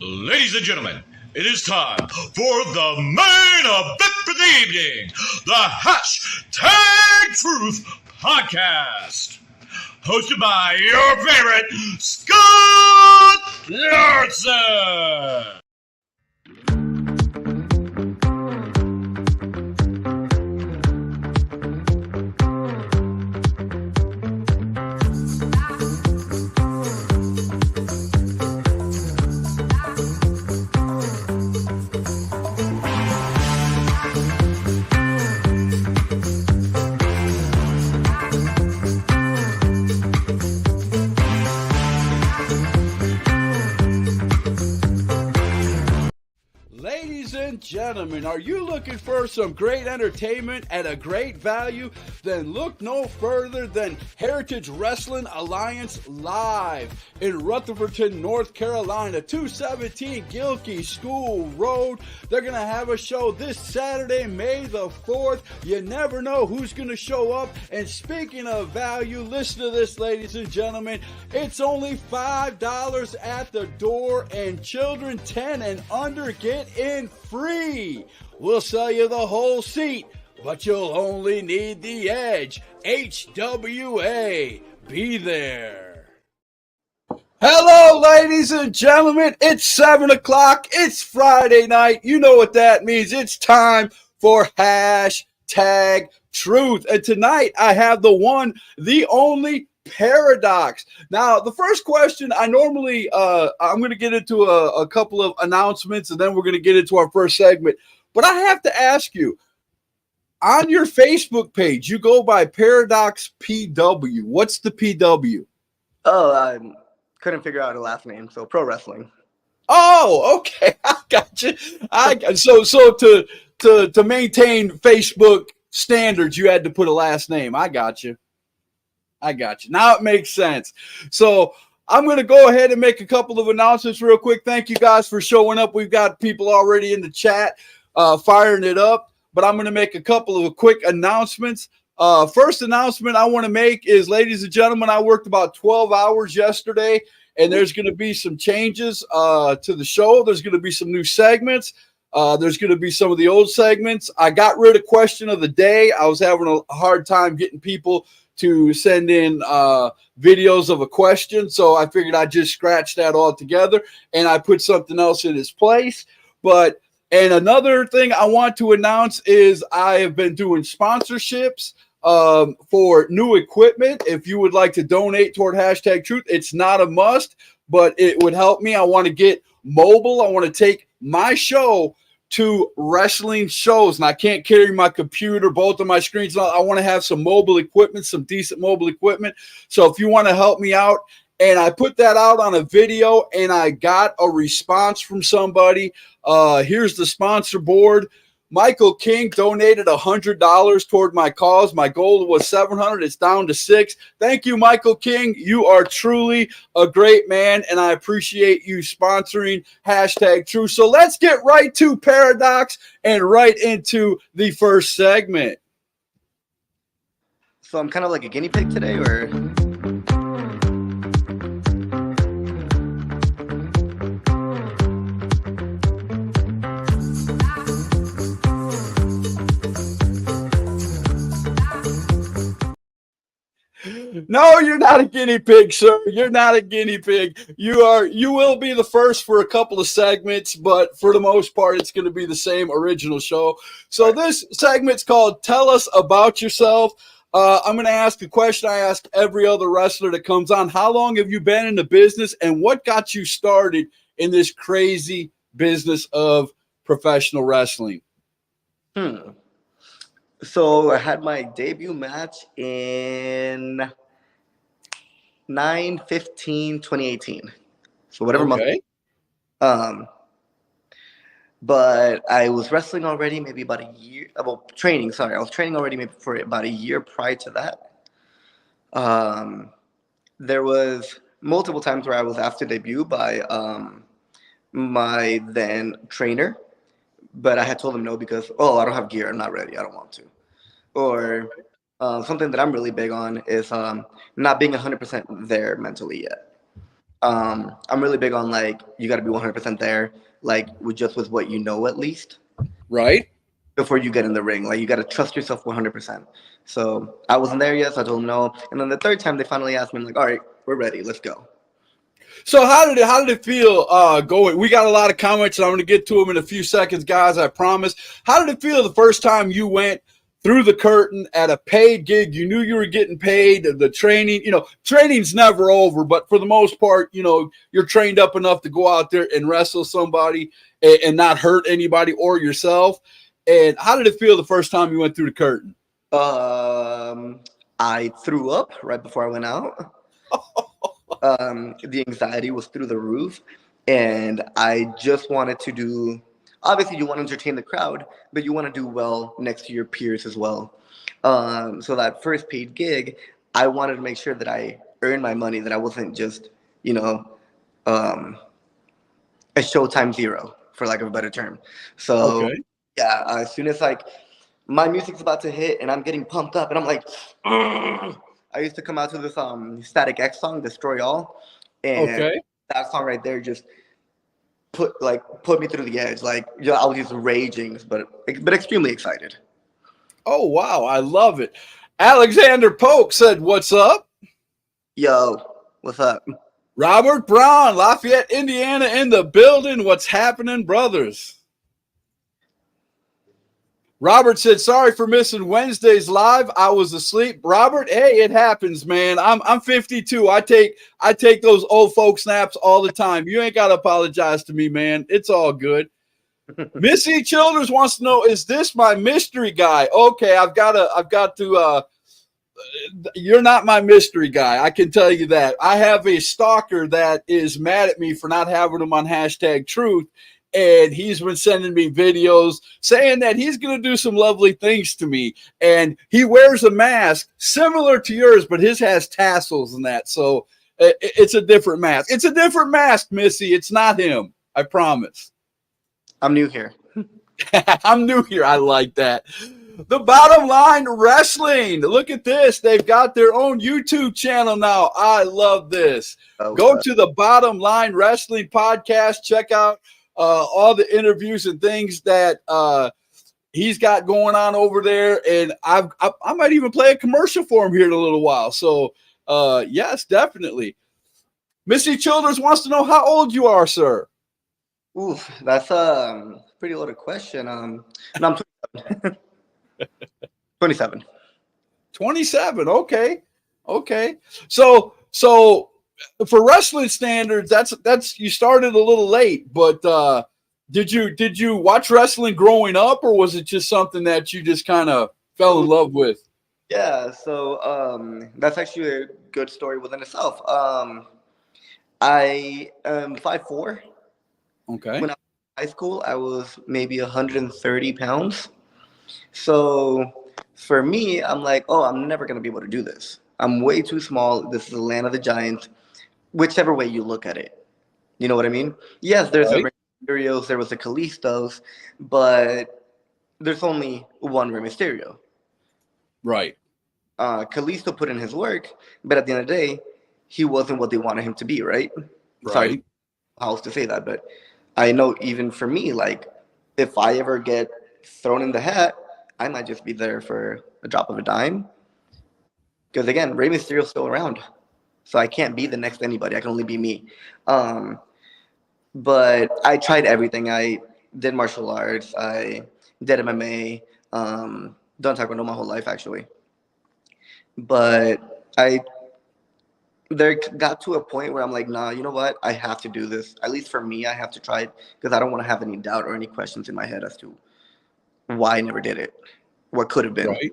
Ladies and gentlemen, it is time for the main event for the evening, the Hashtag Truth Podcast. Hosted by your favorite, Scott Larson. Ladies and gentlemen, are you looking for some great entertainment at a great value? Then look no further than Heritage Wrestling Alliance Live in Rutherfordton, North Carolina, 217 Gilkey School Road. They're going to have a show this Saturday, May the 4th. You never know who's going to show up. And speaking of value, listen to this, ladies and gentlemen. It's only $5 at the door, and children 10 and under get in free. We'll sell you the whole seat, but you'll only need the edge. HWA, be there. Hello, ladies and gentlemen. It's 7 o'clock. It's Friday night. You know what that means. It's time for Hashtag Truth. And tonight I have the one, the only Paradox. Now, the first question, I normally, I'm going to get into a couple of announcements, and then we're going to get into our first segment. But I have to ask you, on your Facebook page, you go by Paradox PW. What's the PW? Oh, I couldn't figure out a last name, so pro wrestling. Oh, okay. I got you. So to maintain Facebook standards, you had to put a last name. I got you. Now it makes sense. So I'm going to go ahead and make a couple of announcements real quick. Thank you guys for showing up. We've got people already in the chat firing it up, but I'm going to make a couple of quick announcements. First announcement I want to make is, ladies and gentlemen, I worked about 12 hours yesterday, and there's going to be some changes to the show. There's going to be some new segments. There's going to be some of the old segments. I got rid of question of the day. I was having a hard time getting people to send in videos of a question, so I figured I'd just scratch that all together, and I put something else in its place. And another thing I want to announce is I have been doing sponsorships for new equipment. If you would like to donate toward Hashtag Truth, it's not a must, but it would help me. I want to get mobile. I want to take my show to wrestling shows, and I can't carry my computer, both of my screens. I want to have some mobile equipment, some decent mobile equipment. So if you want to help me out, and I put that out on a video, and I got a response from somebody. Here's the sponsor board. Michael King donated $100 toward my cause. My goal was $700. It's down to $600. Thank you, Michael King. You are truly a great man, and I appreciate you sponsoring Hashtag Truth. So let's get right to Paradox and right into the first segment. So I'm kind of like a guinea pig today, or? No, you're not a guinea pig, sir. You're not a guinea pig. You will be the first for a couple of segments, but for the most part, it's going to be the same original show. So this segment's called Tell Us About Yourself. I'm going to ask a question I ask every other wrestler that comes on. How long have you been in the business, and what got you started in this crazy business of professional wrestling? So I had my debut match in 9/15/2018. So whatever month. But I was wrestling already maybe about a year. Well, training. Sorry, I was training already maybe for about a year prior to that. There was multiple times where I was asked to debut by my then trainer, but I had told him no because, I don't have gear. I'm not ready. I don't want to. Or something that I'm really big on is not being 100% there mentally yet. I'm really big on like you got to be 100% there, like with what you know at least Right. before you get in the ring. Like you got to trust yourself 100%. So I wasn't there yet, so I told them no. And then the third time they finally asked me, I'm like, all right, we're ready, let's go. So how did it feel going? We got a lot of comments, and I'm going to get to them in a few seconds, guys. I promise. How did it feel the first time you went through the curtain at a paid gig? You knew you were getting paid. The training, training's never over, but for the most part, you're trained up enough to go out there and wrestle somebody and not hurt anybody or yourself. And how did it feel the first time you went through the curtain? I threw up right before I went out. The anxiety was through the roof, and I just wanted to do. Obviously, you want to entertain the crowd, but you want to do well next to your peers as well. So that first paid gig, I wanted to make sure that I earned my money, that I wasn't just, a Showtime zero, for lack of a better term. So, Okay. yeah, as soon as my music's about to hit and I'm getting pumped up and I'm like, I used to come out to this Static X song, Destroy All, and that song right there just put me through the edge. Like, I was just raging, but extremely excited. Oh wow, I love it. Alexander Polk said, "What's up?" Yo, what's up? Robert Brown, Lafayette, Indiana, in the building. What's happening, brothers? Robert said, "Sorry for missing Wednesday's live. I was asleep." Robert, hey, it happens, man. I'm 52. I take those old folk snaps all the time. You ain't gotta apologize to me, man. It's all good. Missy Childers wants to know, is this my mystery guy? Okay, I've got to you're not my mystery guy. I can tell you that. I have a stalker that is mad at me for not having him on #truth. And he's been sending me videos saying that he's going to do some lovely things to me. And he wears a mask similar to yours, but his has tassels and that. So it's a different mask. It's a different mask, Missy. It's not him. I promise. I'm new here. I'm new here. I like that. The Bottom Line Wrestling. Look at this. They've got their own YouTube channel now. I love this. Go to the Bottom Line Wrestling podcast. Check out all the interviews and things that he's got going on over there. And I might even play a commercial for him here in a little while. So, yes, definitely. Missy Childers wants to know how old you are, sir. Ooh, that's a pretty loaded question. No, I'm 27. 27. Okay. So for wrestling standards, that's you started a little late, but did you watch wrestling growing up, or was it just something that you just kind of fell in love with? Yeah, so that's actually a good story within itself. I am 5'4". Okay. When I was in high school, I was maybe 130 pounds. So for me, I'm like, oh, I'm never gonna be able to do this. I'm way too small. This is the land of the giants. Whichever way you look at it, you know what I mean? Yes, there's the Rey Mysterios, there was the Kalistos, but there's only one Rey Mysterio. Right. Kalisto put in his work, but at the end of the day, he wasn't what they wanted him to be, right? Right. Sorry how else to say that, but I know even for me, like, if I ever get thrown in the hat, I might just be there for a drop of a dime. Because again, Rey Mysterio's still around. So I can't be the next anybody. I can only be me. But I tried everything. I did martial arts. I did MMA. Done Taekwondo my whole life, actually. But there got to a point where I'm like, nah, you know what? I have to do this. At least for me, I have to try it. Because I don't want to have any doubt or any questions in my head as to why I never did it. What could have been. Right.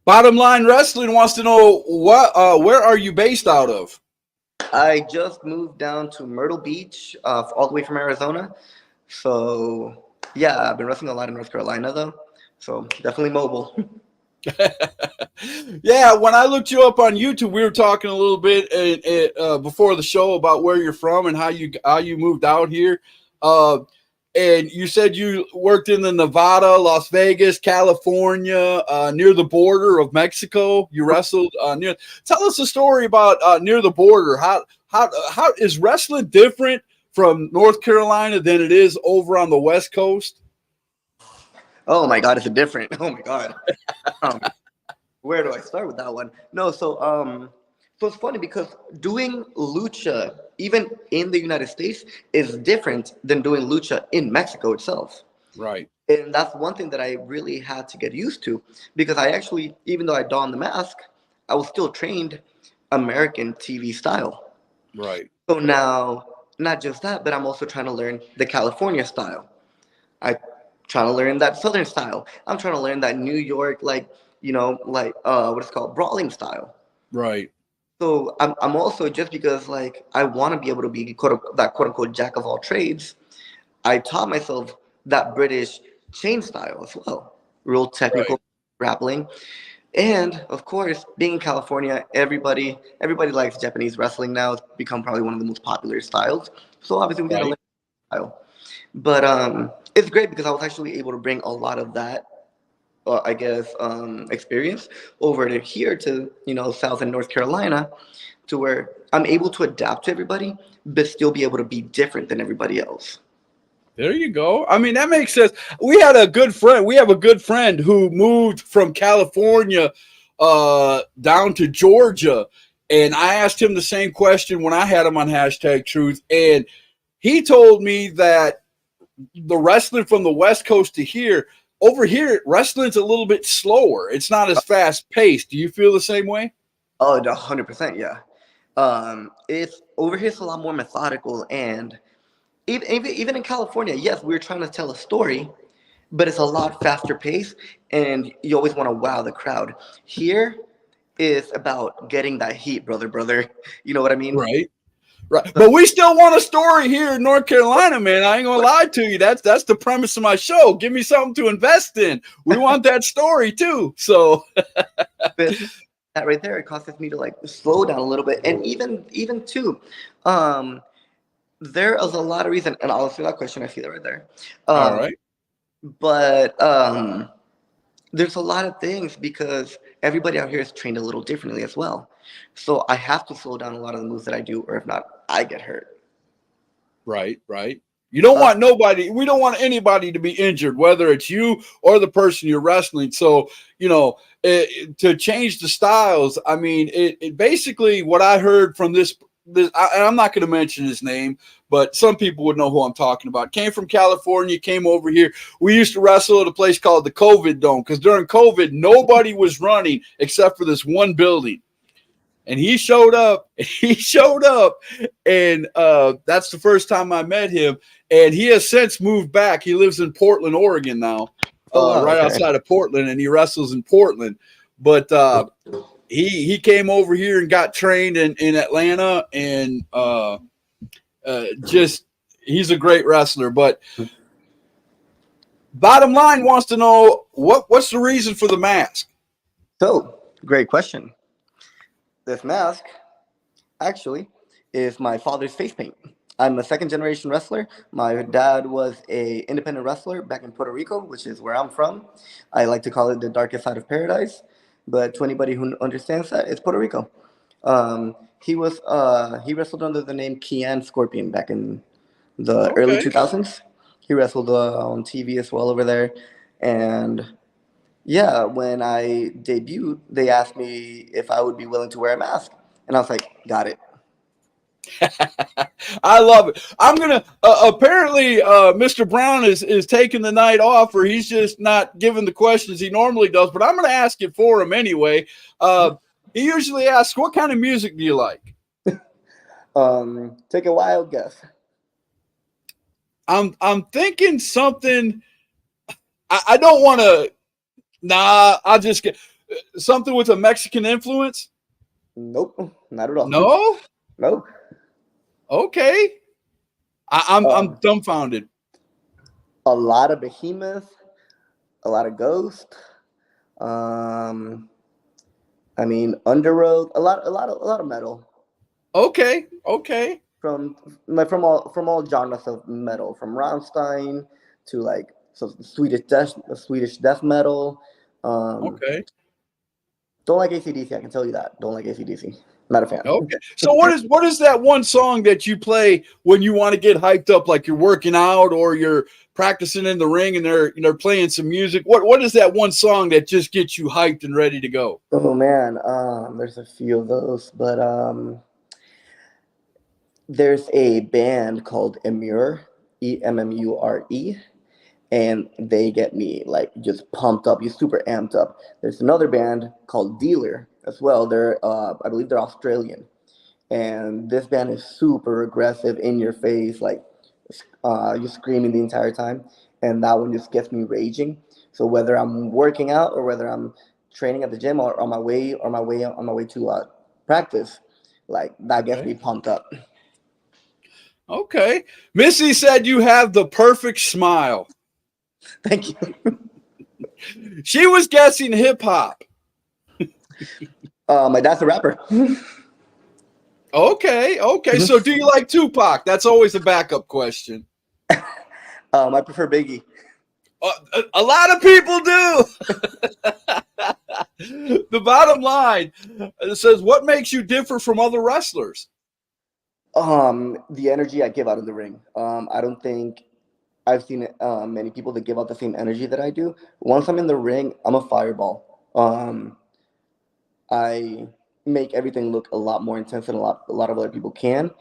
Bottom Line Wrestling wants to know where are you based out of? I just moved down to Myrtle Beach, all the way from Arizona. So yeah, I've been wrestling a lot in North Carolina though. So definitely mobile. Yeah, when I looked you up on YouTube, we were talking a little bit before the show about where you're from and how you moved out here. And you said you worked in the Nevada, Las Vegas, California, near the border of Mexico. You wrestled near. Tell us a story about near the border. How how is wrestling different from North Carolina than it is over on the West Coast? Oh my God, it's a different. Oh my God. Um, where do I start with that one? No, so it's funny because doing lucha, even in the United States, is different than doing lucha in Mexico itself. Right, And that's one thing that I really had to get used to because I actually, even though I donned the mask, I was still trained American TV style. right, So now, not just that, but I'm also trying to learn the California style. I trying to learn that Southern style. I'm trying to learn that New York, like what it's called, brawling style. right. So I'm also just because like I want to be able to be that quote unquote jack of all trades. I taught myself that British chain style as well, real Right. technical grappling, and of course, being in California, everybody likes Japanese wrestling now. It's become probably one of the most popular styles. So obviously, we got to Right. learn style. But it's great because I was actually able to bring a lot of that, I guess, experience over to here to South and North Carolina, to where I'm able to adapt to everybody, but still be able to be different than everybody else. There you go. I mean, that makes sense. We had a good friend. We have a good friend who moved from California down to Georgia. And I asked him the same question when I had him on hashtag truth. And he told me that the wrestling from the West Coast to here, over here, wrestling's a little bit slower. It's not as fast paced. Do you feel the same way? Oh, 100%, yeah. It's over here. It's a lot more methodical, and even in California, yes, we're trying to tell a story, but it's a lot faster paced, and you always want to wow the crowd. Here is about getting that heat, brother. You know what I mean? Right. Right. But we still want a story here in North Carolina, man. I ain't gonna lie to you. That's the premise of my show. Give me something to invest in. We want that story too. So But that right there, it causes me to like slow down a little bit, and even too, um, there is a lot of reason, and I'll answer that question. I see that right there. all Um, right. but there's a lot of things because everybody out here is trained a little differently as well. So I have to slow down a lot of the moves that I do, or if not, I get hurt. Right, right. You don't Uh, want nobody, we don't want anybody to be injured, whether it's you or the person you're wrestling. So, to change the styles, I mean, it basically what I heard from and I'm not going to mention his name, but some people would know who I'm talking about. Came from California, came over here. We used to wrestle at a place called the COVID Dome because during COVID, nobody was running except for this one building. And he showed up, and that's the first time I met him. And he has since moved back. He lives in Portland, Oregon now, oh wow, right okay. outside of Portland, and he wrestles in Portland. But he came over here and got trained in Atlanta, and just he's a great wrestler. But bottom line wants to know what's the reason for the mask? So great question. This mask actually is my father's face paint. I'm a second generation wrestler. My dad was a independent wrestler back in Puerto Rico, which is where I'm from. I like to call it the darkest side of paradise, but to anybody who understands that, it's Puerto Rico. He wrestled under the name Kian Scorpion back in the early Okay. 2000s. He wrestled on TV as well over there, and yeah, when I debuted, they asked me if I would be willing to wear a mask, and I was like, "Got it." I love it. I'm gonna apparently Mr. Brown is taking the night off, or he's just not giving the questions he normally does. But I'm gonna ask it for him anyway. He usually asks, "What kind of music do you like?" Take a wild guess. I'm thinking something. I don't want to. Nah, I'll just get something with a Mexican influence. Nope, not at all. No. Nope. Okay. I'm Um, dumbfounded. a lot of Behemoth, a lot of Ghost. Um, I mean, Underworld, a lot of metal Okay. Okay. from from all genres of metal, from Rammstein to like Swedish death metal. Um, Okay. don't like ACDC. I can tell you that. Don't like ACDC. Not a fan. Okay. So what is that one song that you play when you want to get hyped up, like you're working out or you're practicing in the ring and they're playing some music? What is that one song that just gets you hyped and ready to go? Oh man, there's a few of those, but there's a band called Emmure, Emmure, and they get me like just pumped up, you super amped up. There's another band called Dealer as well. They're I believe they're Australian, and this band is super aggressive, in your face, like you're screaming the entire time, and that one just gets me raging. So whether I'm working out or whether I'm training at the gym or on my way to practice, like that gets me pumped up. Okay. Missy said you have the perfect smile. Thank you. She was guessing hip hop. My dad's a rapper. Okay. So do you like Tupac? That's always a backup question. I prefer Biggie. A lot of people do. The bottom line, it says, what makes you differ from other wrestlers? The energy I give out in the ring. I don't think I've seen many people that give out the same energy that I do. Once I'm in the ring, I'm a fireball. I make everything look a lot more intense than a lot of other people can,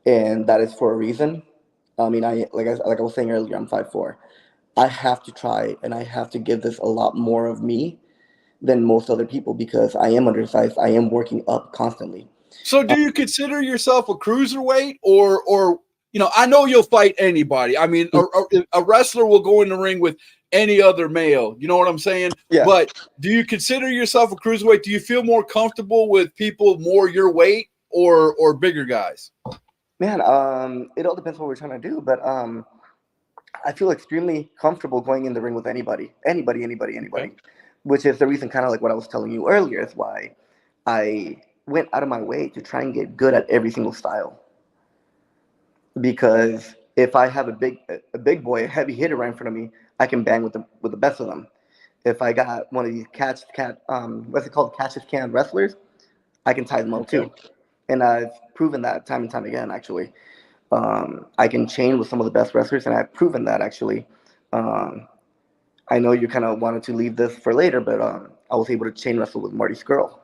and that is for a reason. I mean, like I was saying earlier, I'm 5'4". I have to try and I have to give this a lot more of me than most other people because I am undersized. I am working up constantly. So do you consider yourself a cruiserweight or I know you'll fight anybody. I mean, a wrestler will go in the ring with any other male. You know what I'm saying? Yeah. But do you consider yourself a cruiserweight? Do you feel more comfortable with people more your weight or bigger guys? Man, it all depends what we're trying to do, but I feel extremely comfortable going in the ring with anybody, okay. Which is the reason, kind of like what I was telling you earlier, is why I went out of my way to try and get good at every single style. Because if I have a big boy, a heavy hitter right in front of me, I can bang with the best of them. If I got one of these catch as can wrestlers, I can tie them up too. And I've proven that time and time again, actually. I can chain with some of the best wrestlers, and I've proven that, actually. I know you kind of wanted to leave this for later, but I was able to chain wrestle with Marty Scurll.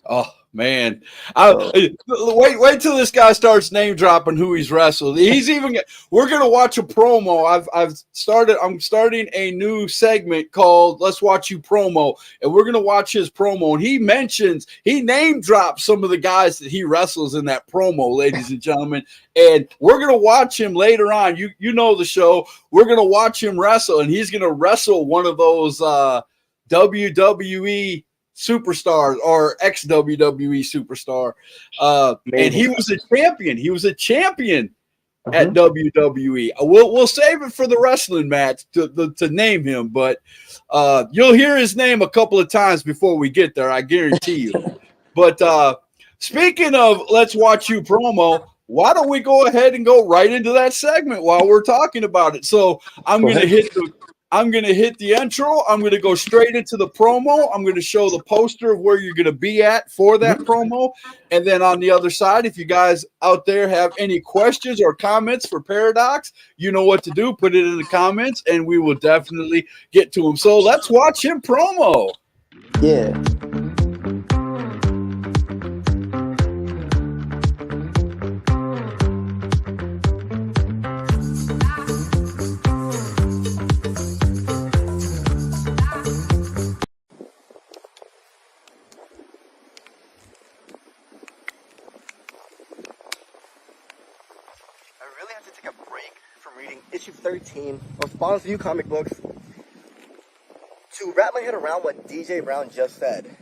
Oh, man. Wait till this guy starts name dropping who he's wrestled. We're going to watch a promo. I'm starting a new segment called Let's Watch You Promo, and we're going to watch his promo. And he name drops some of the guys that he wrestles in that promo, ladies and gentlemen. And we're going to watch him later on. You know the show. We're going to watch him wrestle, and he's going to wrestle one of those WWE superstars or ex-WWE superstar. And he was a champion. He was a champion at WWE. We'll save it for the wrestling match to name him, but you'll hear his name a couple of times before we get there, I guarantee you. But speaking of Let's Watch You Promo, why don't we go ahead and go right into that segment while we're talking about it? So I'm going to hit the intro. I'm going to go straight into the promo. I'm going to show the poster of where you're going to be at for that promo. And then on the other side, if you guys out there have any questions or comments for Paradox, you know what to do. Put it in the comments, and we will definitely get to them. So let's watch him promo. Yeah. Issue 13 of Spawn's View comic books to wrap my head around what DJ Brown just said.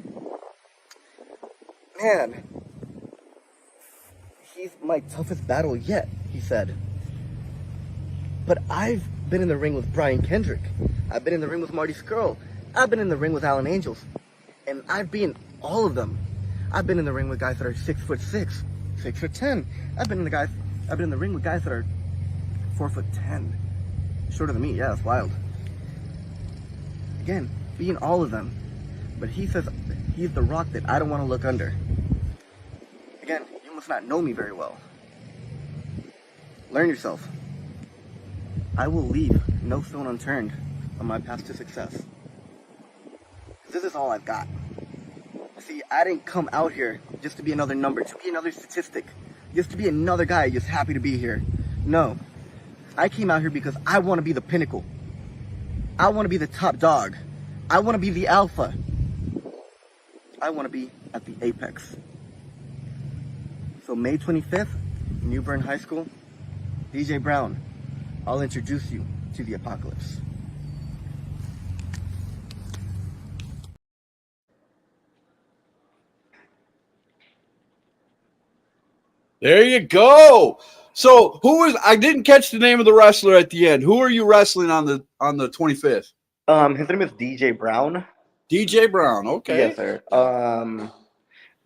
Man, he's my toughest battle yet, he said. But I've been in the ring with Brian Kendrick. I've been in the ring with Marty Scurll. I've been in the ring with Alan Angels. And I've beaten all of them. I've been in the ring with guys that are 6'6", 6'10". I've been in the ring with guys that are 4'10", shorter than me. Yeah, that's wild. Again, being all of them, but he says he's the rock that I don't want to look under. again, you must not know me very well. Learn yourself. I will leave no stone unturned on my path to success. This is all I've got. See, I didn't come out here just to be another number, to be another statistic, just to be another guy just happy to be here. No. I came out here because I want to be the pinnacle. I want to be the top dog. I want to be the alpha. I want to be at the apex. So May 25th, New Bern High School, DJ Brown, I'll introduce you to the apocalypse. There you go. So I didn't catch the name of the wrestler at the end. Who are you wrestling on the 25th? His name is DJ Brown. DJ Brown. Okay. Yes, sir.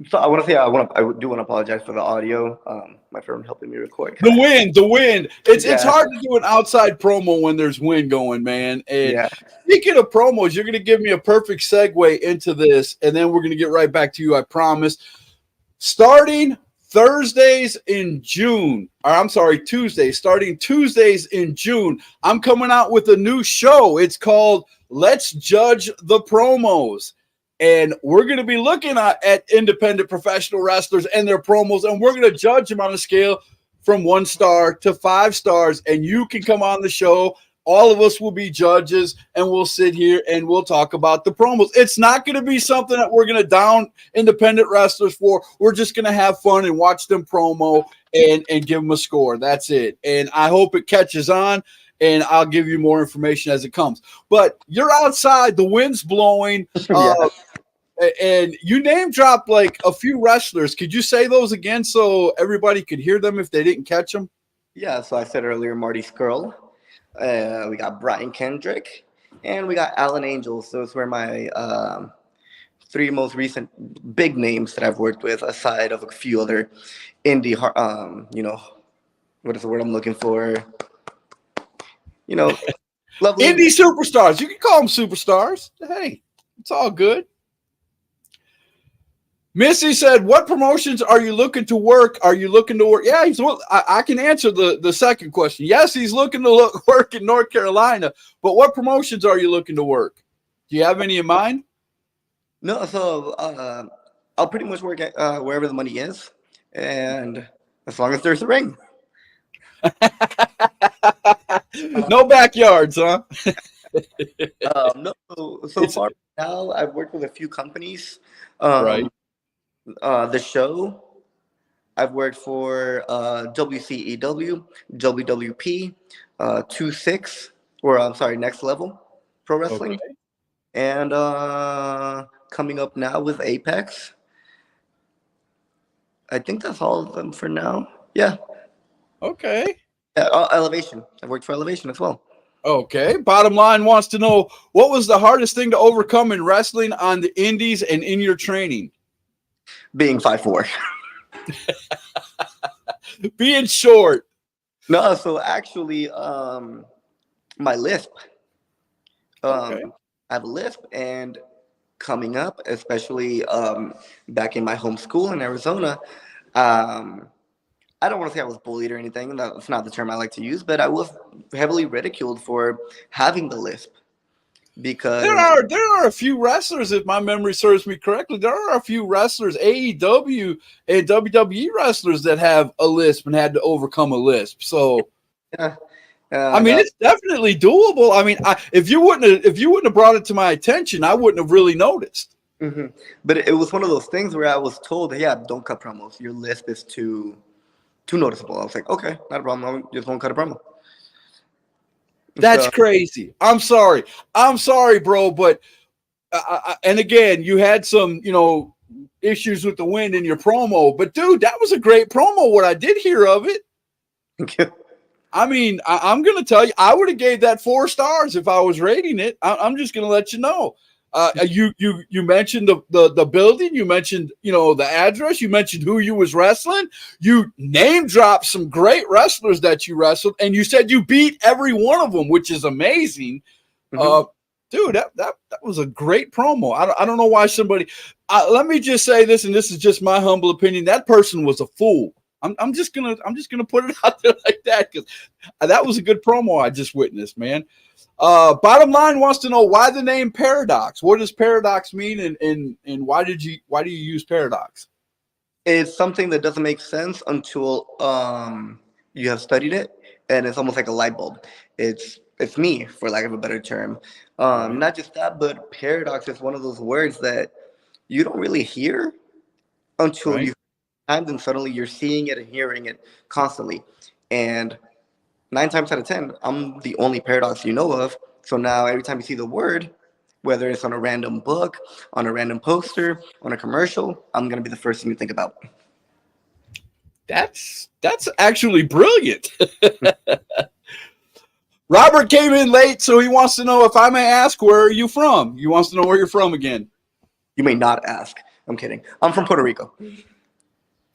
So I want to say I do want to apologize for the audio. My friend helping me record. The wind. It's hard to do an outside promo when there's wind going, man. And speaking of promos, you're going to give me a perfect segue into this, and then we're going to get right back to you, I promise. Starting Thursdays in June, starting Tuesdays in June, I'm coming out with a new show. It's called Let's Judge the Promos. And we're going to be looking at independent professional wrestlers and their promos, and we're going to judge them on a scale from 1 star to 5 stars. And you can come on the show. All of us will be judges, and we'll sit here and we'll talk about the promos. It's not going to be something that we're going to down independent wrestlers for. We're just going to have fun and watch them promo and give them a score. That's it. And I hope it catches on, and I'll give you more information as it comes. But you're outside, the wind's blowing, and you name dropped like a few wrestlers. Could you say those again so everybody could hear them if they didn't catch them? Yeah, so I said earlier Marty Scurll. We got Brian Kendrick, and we got Alan Angels. Those were my 3 most recent big names that I've worked with, aside of a few other indie, what is the word I'm looking for? Lovely indie superstars. You can call them superstars. Hey, it's all good. Missy said, what promotions are you looking to work? Are you looking to work? Yeah, I can answer the second question. Yes, he's looking to work in North Carolina, but what promotions are you looking to work? Do you have any in mind? No, so I'll pretty much work at wherever the money is, and as long as there's a ring. No backyards, huh? No, so far now I've worked with a few companies. Right. The show, I've worked for WCEW, WWP, 2-6, Next Level Pro Wrestling, and coming up now with Apex. I think that's all of them for now. Yeah. Okay. Elevation. I've worked for Elevation as well. Okay. Bottom line wants to know, what was the hardest thing to overcome in wrestling on the indies and in your training? Being 5'4". Being short. No, so actually, my lisp. I have a lisp, and coming up, especially back in my home school in Arizona, I don't want to say I was bullied or anything. That's not the term I like to use, but I was heavily ridiculed for having the lisp. Because there are a few wrestlers, if my memory serves me correctly, there are a few wrestlers, AEW and WWE wrestlers, that have a lisp and had to overcome a lisp. So, it's definitely doable. I mean, if you wouldn't have brought it to my attention, I wouldn't have really noticed. Mm-hmm. But it was one of those things where I was told, "Yeah, don't cut promos. Your lisp is too noticeable." I was like, "Okay, not a problem. I just won't cut a promo." That's crazy. I'm sorry, bro. But and again, you had some, issues with the wind in your promo. But dude, that was a great promo. What I did hear of it. Thank you. I mean, I'm going to tell you, I would have gave that 4 stars if I was rating it. I'm just going to let you know. You mentioned the building, you mentioned the address, you mentioned who you was wrestling, you name dropped some great wrestlers that you wrestled, and you said you beat every one of them, which is amazing. Mm-hmm. Dude, that was a great promo. I don't know why somebody. Let me just say this, and this is just my humble opinion. That person was a fool. I'm just gonna put it out there like that, because that was a good promo I just witnessed, man. Bottom line wants to know why the name Paradox. What does Paradox mean, and why do you use Paradox? It's something that doesn't make sense until you have studied it, and it's almost like a light bulb. It's me, for lack of a better term. Not just that, but paradox is one of those words that you don't really hear until you times, and suddenly you're seeing it and hearing it constantly. And 9 times out of 10, I'm the only paradox you know of. So now every time you see the word, whether it's on a random book, on a random poster, on a commercial, I'm gonna be the first thing you think about. That's actually brilliant. Robert came in late, so he wants to know, if I may ask, where are you from? He wants to know where you're from again. You may not ask. I'm kidding. I'm from Puerto Rico.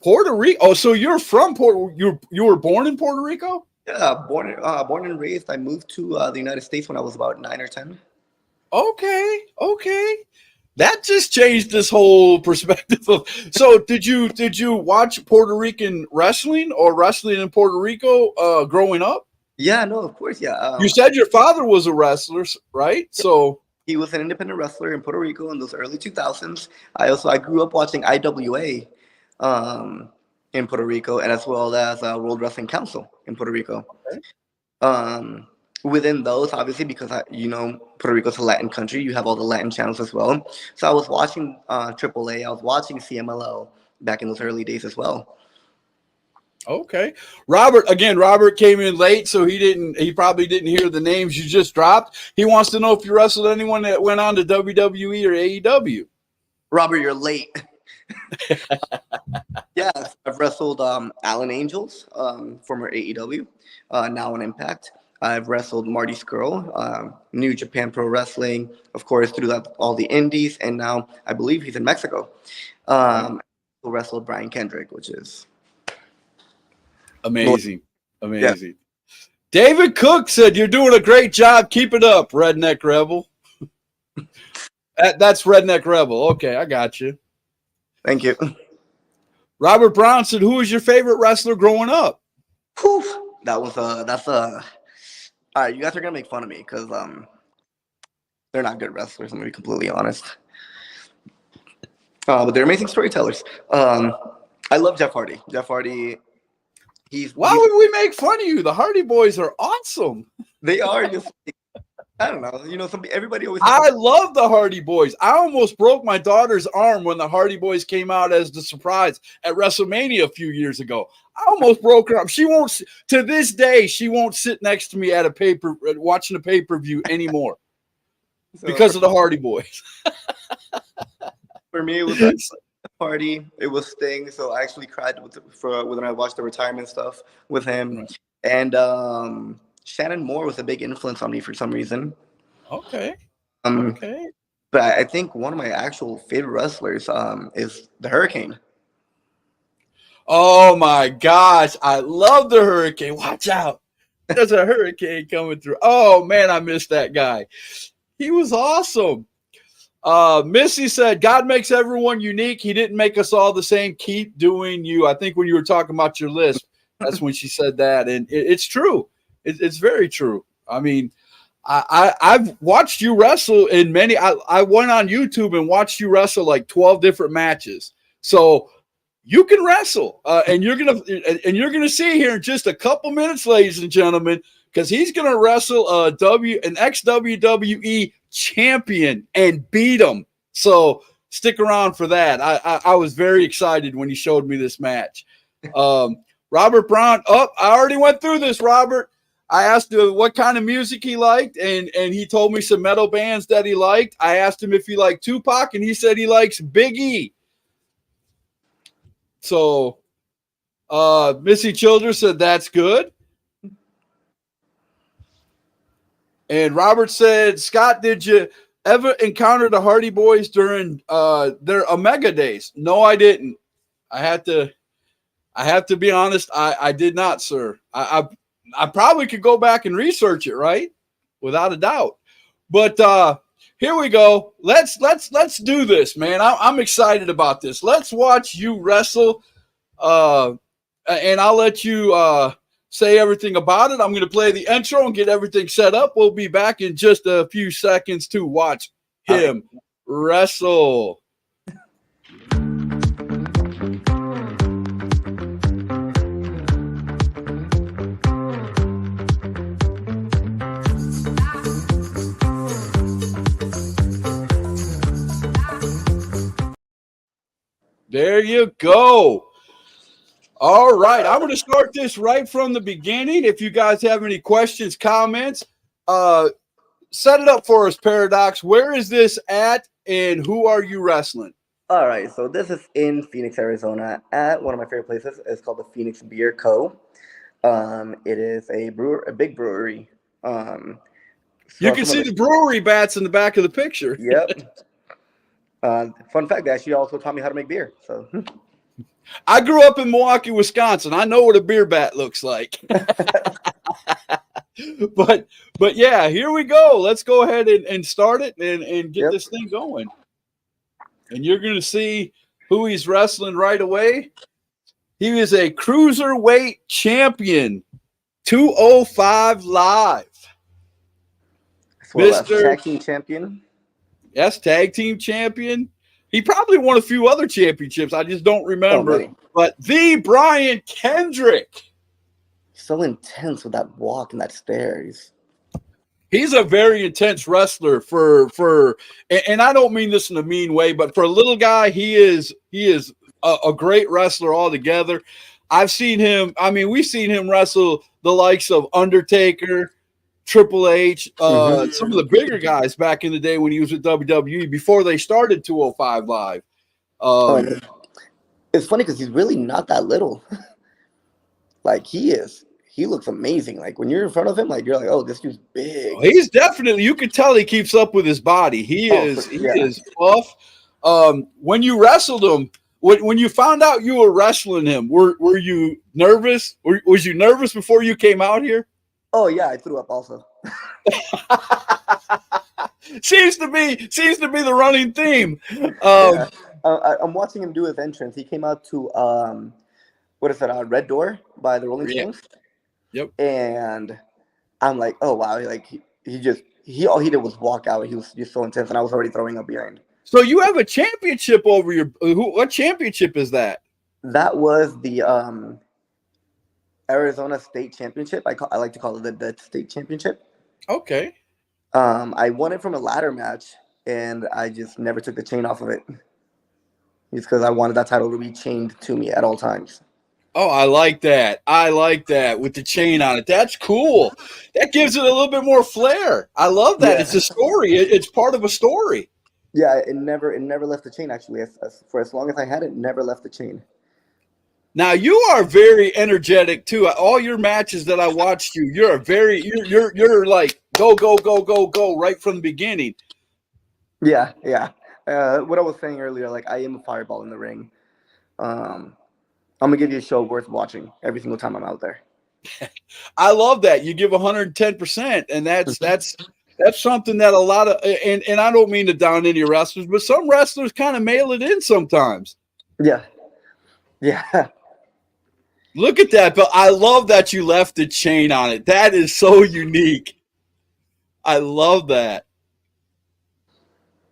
Puerto Rico? Oh, so you're from Puerto? You were born in Puerto Rico? Yeah, born and raised. I moved to the United States when I was about 9 or 10. Okay. That just changed this whole perspective of. So did you watch Puerto Rican wrestling or wrestling in Puerto Rico growing up? Yeah, no, of course, yeah. You said your father was a wrestler, right? So he was an independent wrestler in Puerto Rico in those early 2000s. I grew up watching IWA in Puerto Rico, and as well as World Wrestling Council in Puerto Rico. Okay. Within those, obviously, because Puerto Rico's a Latin country, you have all the Latin channels as well. So I was watching AAA, I was watching CMLL back in those early days as well. Okay. Robert came in late, so he probably didn't hear the names you just dropped. He wants to know if you wrestled anyone that went on to WWE or AEW. Robert, you're late. Yes, I've wrestled Alan Angels, former AEW, now on Impact. I've wrestled Marty Scurll, New Japan Pro Wrestling, of course, through all the indies, and now I believe he's in Mexico. I wrestled Brian Kendrick, which is amazing. Yeah. David Cook said, "You're doing a great job. Keep it up, Redneck Rebel." That's Redneck Rebel. Okay, I got you. Thank you. Robert Brown said, "Who was your favorite wrestler growing up?" Whew, that's all right, you guys are gonna make fun of me because they're not good wrestlers. I'm gonna be completely honest. But they're amazing storytellers. I love Jeff Hardy. Jeff Hardy. Why would we make fun of you? The Hardy Boys are awesome. They are just. I don't know. Everybody always. I love the Hardy Boys. I almost broke my daughter's arm when the Hardy Boys came out as the surprise at WrestleMania a few years ago. I almost broke her arm. She won't. To this day, she won't sit next to me at watching a pay-per-view anymore because of the Hardy Boys. For me, it was Hardy. It was Sting. So I actually cried when I watched the retirement stuff with him, right. And Shannon Moore was a big influence on me for some reason. Okay. Okay. But I think one of my actual favorite wrestlers is the Hurricane. Oh my gosh, I love the Hurricane. Watch out. There's a hurricane coming through. Oh man, I missed that guy. He was awesome. Missy said, "God makes everyone unique. He didn't make us all the same. Keep doing you." I think when you were talking about your list, that's when she said that. And it's true. It's very true. I mean, I've watched you wrestle in many. I went on YouTube and watched you wrestle like 12 different matches. So you can wrestle, and you're gonna see here in just a couple minutes, ladies and gentlemen, because he's gonna wrestle an ex-WWE champion and beat him. So stick around for that. I was very excited when he showed me this match. Robert Brown. I already went through this, Robert. I asked him what kind of music he liked, and he told me some metal bands that he liked. I asked him if he liked Tupac, and he said he likes Big E. So Missy Childers said that's good. And Robert said, "Scott, did you ever encounter the Hardy Boys during their Omega days?" No, I didn't. I have to be honest. I did not, sir. I probably could go back and research it, right? Without a doubt. But here we go. Let's do this, man. I'm excited about this. Let's watch you wrestle, and I'll let you say everything about it. I'm going to play the intro and get everything set up. We'll be back in just a few seconds to watch him wrestle. There you go. All right. I'm going to start this right from the beginning. If you guys have any questions, comments, set it up for us, Paradox. Where is this at and who are you wrestling? All right, so this is in Phoenix, Arizona, at one of my favorite places. It's called the Phoenix Beer Co. It is a big brewery. You can see the brewery bats in the back of the picture. Yep. Fun fact, they actually also taught me how to make beer. So I grew up in Milwaukee, Wisconsin. I know what a beer bat looks like. but yeah, here we go. Let's go ahead and start it and get this thing going. And you're going to see who he's wrestling right away. He is a cruiserweight champion, 205 Live. Mr. Tag team champion. Yes, tag team champion. He probably won a few other championships. I just don't remember. But the Brian Kendrick. So intense with that walk and that stairs. He's a very intense wrestler and I don't mean this in a mean way, but for a little guy, he is a great wrestler altogether. I've seen him. I mean, we've seen him wrestle the likes of Undertaker, Triple H, some of the bigger guys back in the day when he was with WWE before they started 205 Live. It's funny because he's really not that little. Like he is. He looks amazing. Like when you're in front of him, like you're like, oh, this dude's big. He's definitely. You can tell he keeps up with his body. He is buff. When you wrestled him, when you found out you were wrestling him, were you nervous? Was you nervous before you came out here? Oh yeah, I threw up also. seems to be the running theme. I'm watching him do his entrance. He came out to what is that? Red Door by the Rolling Stones. Yep. And I'm like, oh wow, like he all he did was walk out. He was just so intense, and I was already throwing up behind. So you have a championship over your. What championship is that? That was the Arizona State Championship. I like to call it the state championship. Okay. I won it from a ladder match, and I just never took the chain off of it. Just because I wanted that title to be chained to me at all times. Oh, I like that. I like that with the chain on it. That's cool. That gives it a little bit more flair. I love that. Yeah. It's a story. It's part of a story. Yeah, it never left the chain, actually. For as long as I had it, never left the chain. Now you are very energetic too. All your matches that I watched you're like go right from the beginning. Yeah. What I was saying earlier, like I am a fireball in the ring. I'm gonna give you a show worth watching every single time I'm out there. I love that. You give 110%, and that's something that a lot of and I don't mean to down any wrestlers, but some wrestlers kind of mail it in sometimes. Yeah. Look at that, but I love that you left the chain on it. That is so unique. I love that.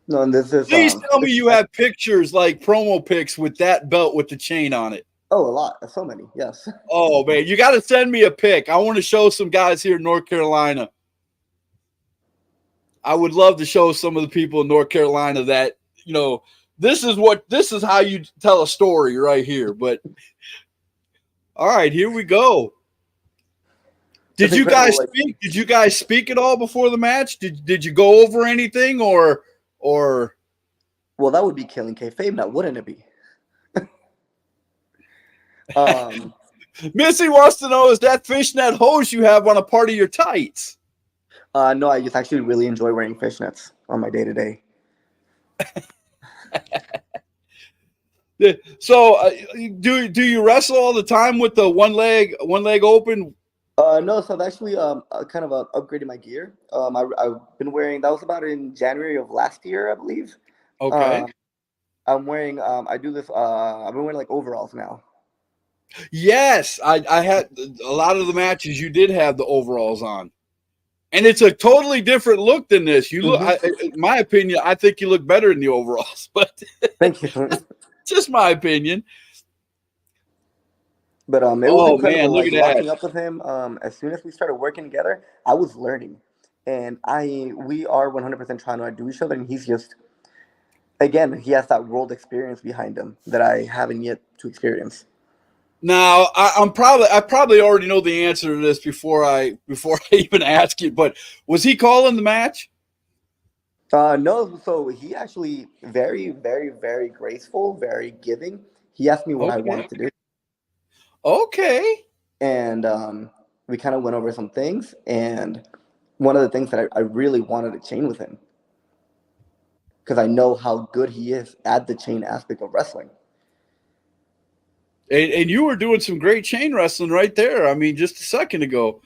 No, and this is. Please tell me you have pictures like promo pics with that belt with the chain on it. Oh, a lot. So many, yes. Oh, man, you got to send me a pic. I want to show some guys here in North Carolina. I would love to show some of the people in North Carolina that, this is how you tell a story right here. But all right, here we go. Did you guys speak? Did you guys speak at all before the match? Did you go over anything or? Well, that would be killing kayfabe, now wouldn't it be? Missy wants to know, is that fishnet hose you have on a part of your tights? No, I just actually really enjoy wearing fishnets on my day-to-day. So do you wrestle all the time with the one leg open? No, so I've actually kind of upgraded my gear. I've been wearing, that was about in January of last year, I believe. Okay. Uh, I'm wearing I do this I've been wearing like overalls now. Yes, I had a lot of the matches. You did have the overalls on, and it's a totally different look than this. You look, Hmm. in my opinion, I think you look better in the overalls, but Thank you. just my opinion. But it was Oh man, incredible. look Like at that. locking up with him. As soon as we started working together, I was learning, and we are 100% trying to outdo each other. And he's just, again, he has that world experience behind him that I haven't yet to experience. Now I probably already know the answer to this before I even ask you. But was he calling the match? No, so he actually very, very, very graceful, very giving. He asked me what I Okay, wanted to do, okay. and we kind of went over some things. And one of the things that I really wanted to chain with him because I know how good he is at the chain aspect of wrestling. And you were doing some great chain wrestling right there. I mean, just a second ago.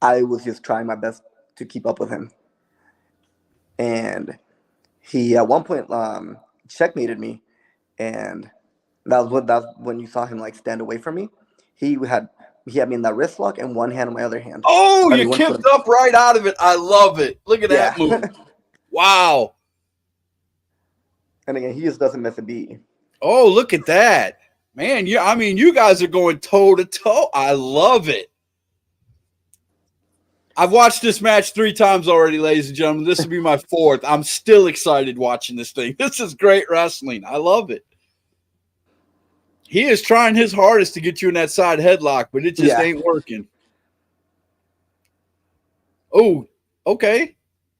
I was just trying my best to keep up with him, and he at one point checkmated me, and that's when you saw him like stand away from me. He had he had me in that wrist lock and one hand on my other hand. Oh, I you mean one foot. kicked up right out of it. I love it. Look at Yeah, that move. Wow. and again he just doesn't miss a beat. Oh, look at that. Man, I mean, you guys are going toe to toe. I love it. I've watched this match 3 times already, ladies and gentlemen. This will be my 4th. I'm still excited watching this thing. This is great wrestling. I love it. He is trying his hardest to get you in that side headlock, but it just Yeah, ain't working. Oh, okay.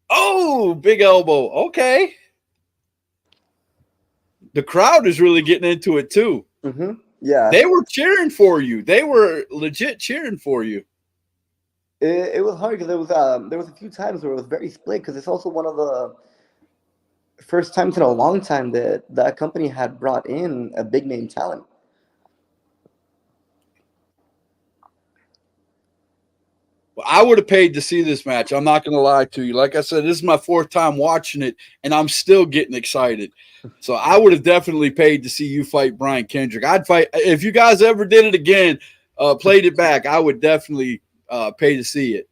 Oh, big elbow. Okay. The crowd is really getting into it too. yeah. They were cheering for you. They were legit cheering for you. It was hard because there was a few times where it was very split because it's also one of the first times in a long time that that company had brought in a big name talent. I would have paid to see this match. I'm not going to lie to you. Like I said, this is my 4th time watching it, and I'm still getting excited. So I would have definitely paid to see you fight Brian Kendrick. I'd fight if you guys ever did it again, played it back. I would definitely pay to see it.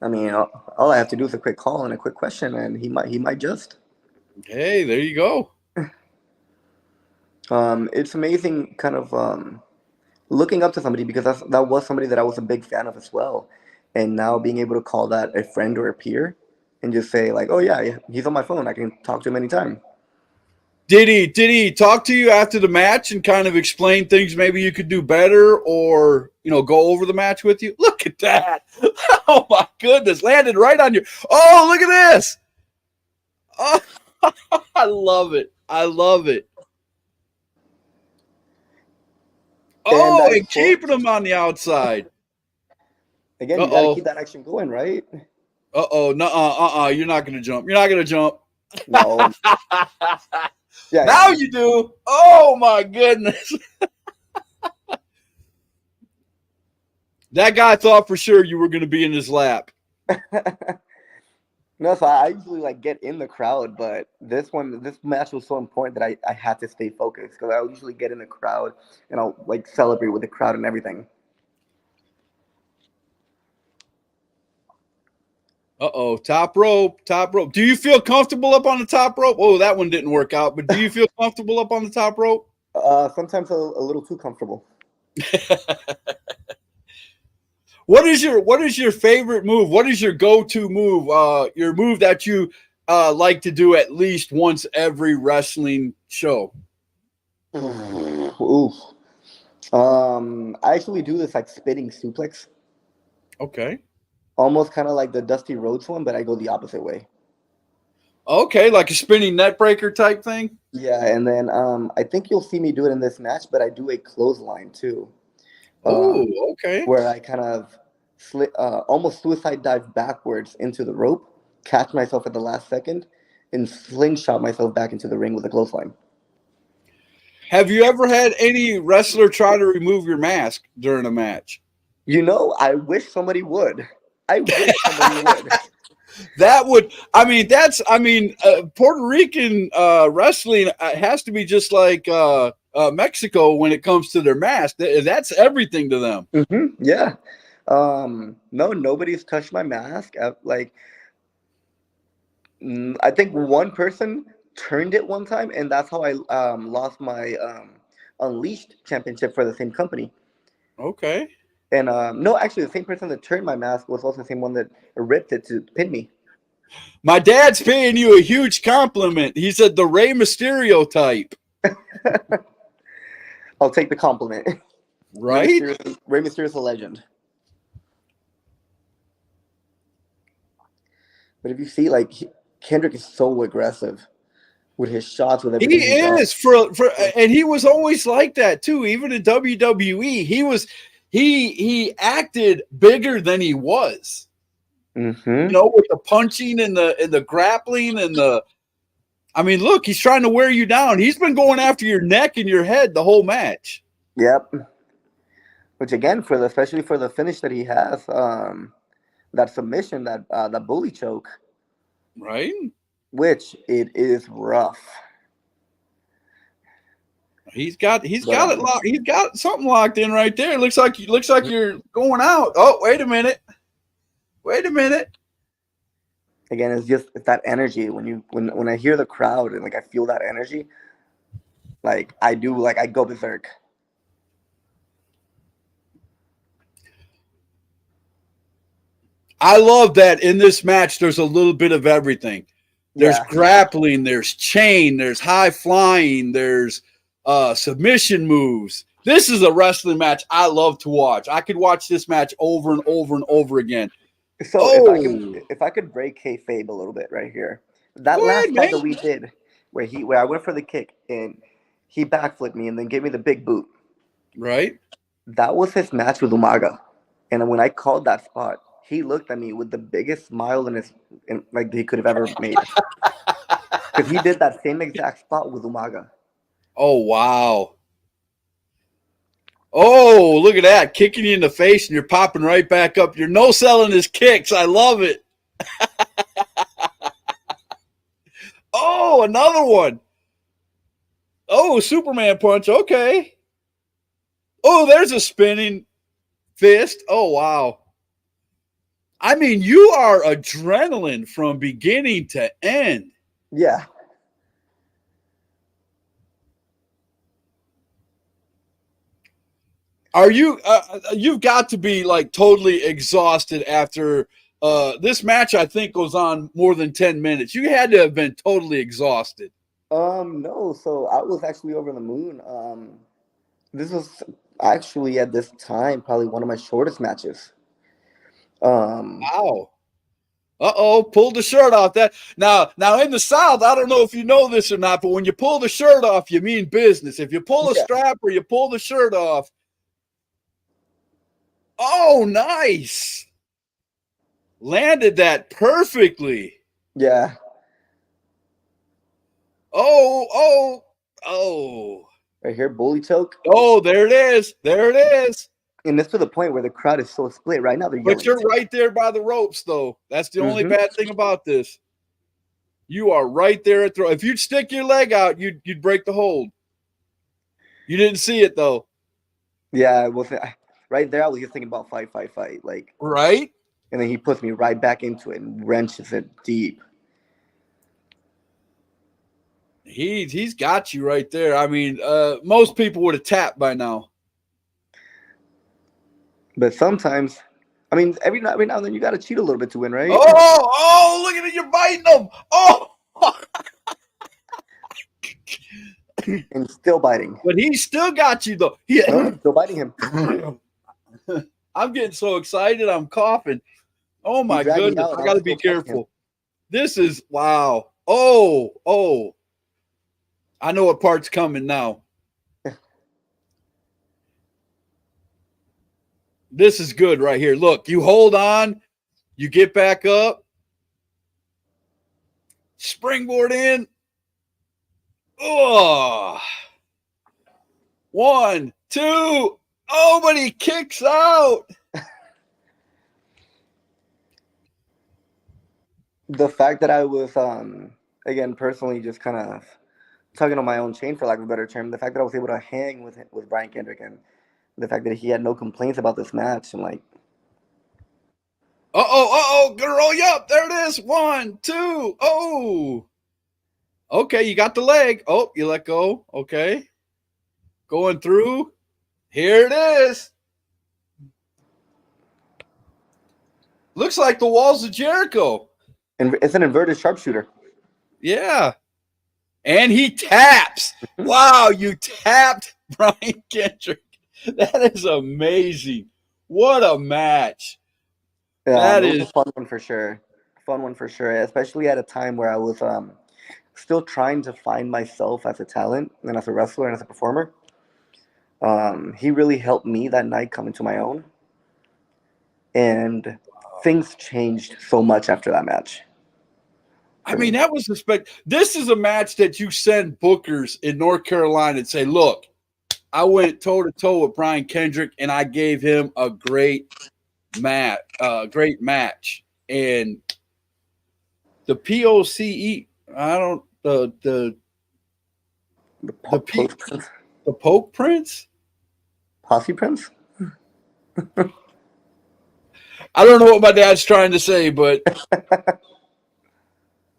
I mean, all I have to do is a quick call and a quick question, and he might just. Hey, there you go. It's amazing, kind of looking up to somebody because that was somebody that I was a big fan of as well, and now being able to call that a friend or a peer, and just say like, oh yeah, he's on my phone, I can talk to him anytime. Did he talk to you after the match and kind of explain things maybe you could do better or, go over the match with you? Look at that. Oh my goodness. Landed right on you. Oh, look at this. Oh, I love it. I love it. And Oh, and keeping him on the outside. Again, you got to keep that action going, right? No, you're not going to jump. You're not going to jump. No. Yeah. Now you do. Oh my goodness. That guy thought for sure you were going to be in his lap. No, so I usually like get in the crowd, but this match was so important that I had to stay focused because I usually get in the crowd and I'll like celebrate with the crowd and everything. Top rope, top rope. Do you feel comfortable up on the top rope? Oh, that one didn't work out, but do you feel comfortable up on the top rope? Sometimes a little too comfortable. What is your favorite move? What is your go-to move? Your move that you like to do at least once every wrestling show? Oof. I actually do this like spinning suplex. Okay. Almost kind of like the Dusty Rhodes one, but I go the opposite way. Okay, like a spinning net breaker type thing? Yeah, and then I think you'll see me do it in this match, but I do a clothesline too. Oh, okay. Where I kind of almost suicide dive backwards into the rope, catch myself at the last second, and slingshot myself back into the ring with a clothesline. Have you ever had any wrestler try to remove your mask during a match? You know, I wish somebody would. I wish somebody would. That would, Puerto Rican wrestling has to be just like Mexico when it comes to their mask. That's everything to them. Yeah. No, nobody's touched my mask. I think one person turned it one time, and that's how I lost my Unleashed championship for the same company. Okay. And no, actually, the same person that turned my mask was also the same one that ripped it to pin me. My dad's paying you a huge compliment. He said the Rey Mysterio type. I'll take the compliment. Right? Rey Mysterio's a legend. But if you see, like, Kendrick is so aggressive with his shots, with everything. He is and he was always like that too. Even in WWE, he acted bigger than he was. Mm-hmm. You know, with the punching and the grappling and look, he's trying to wear you down. He's been going after your neck and your head the whole match. Yep. Which again, especially for the finish that he has, that submission, that bully choke, right? Which it is rough. He's got it locked. He's got something locked in right there. It looks like you're going out. Oh, wait a minute. Again, it's that energy when I hear the crowd and like I feel that energy, like I go berserk. I love that in this match. There's a little bit of everything. There's grappling, there's chain, there's high flying, there's submission moves. This is a wrestling match I love to watch. I could watch this match over and over and over again. So if I could break kayfabe a little bit right here, that last fight that we did, where I went for the kick and he backflipped me and then gave me the big boot. Right. That was his match with Umaga, and when I called that spot, he looked at me with the biggest smile like he could have ever made. Because he did that same exact spot with Umaga. Oh, wow. Oh, look at that. Kicking you in the face and you're popping right back up. You're no-selling his kicks. I love it. Oh, another one. Oh, Superman punch. Okay. Oh, there's a spinning fist. Oh, wow. I mean, you are adrenaline from beginning to end. Yeah. Are you? You've got to be like totally exhausted after this match. I think goes on more than 10 minutes. You had to have been totally exhausted. No. So I was actually over the moon. This was actually at this time probably one of my shortest matches. Wow. Pulled the shirt off. That now in the South, I don't know if you know this or not, but when you pull the shirt off, you mean business. If you pull a strap or you pull the shirt off. Oh, nice. Landed that perfectly. Yeah. Oh. Right here, bully choke. Oh, there it is. And it's to the point where the crowd is so split right now. They're yelling. But you're right there by the ropes, though. That's the only bad thing about this. You are right there at throw. If you'd stick your leg out, you'd break the hold. You didn't see it, though. Yeah, right there. I was just thinking about fight. Like, right? And then he puts me right back into it and wrenches it deep. He's got you right there. I mean, most people would have tapped by now. But sometimes, I mean, every now and then you got to cheat a little bit to win, right? Oh, look at it. You're biting them. Oh. And still biting. But he still got you, though. Still biting him. I'm getting so excited. I'm coughing. Oh, my goodness. I got to be careful. This is, wow. Oh. I know what part's coming now. This is good right here. Look, you hold on. You get back up. Springboard in. Oh. 1, 2. Oh, but he kicks out. The fact that I was, again, personally just kind of tugging on my own chain, for lack of a better term, the fact that I was able to hang with Brian Kendrick, and the fact that he had no complaints about this match, and like, Gonna roll you up. There it is. 1, 2. Oh. Okay, you got the leg. Oh, you let go. Okay. Going through. Here it is. Looks like the walls of Jericho. and it's an inverted sharpshooter. Yeah. And he taps. Wow, you tapped Brian Kendrick. That is amazing. What a match. Yeah, it was a fun one for sure. Fun one for sure, especially at a time where I was still trying to find myself as a talent and as a wrestler and as a performer. He really helped me that night come into my own. And things changed so much after that match. I mean, that was this is a match that you send bookers in North Carolina and say, look, I went toe-to-toe with Brian Kendrick and I gave him a great match. And the POCE, the Poke Prince? Posse Prince? I don't know what my dad's trying to say, but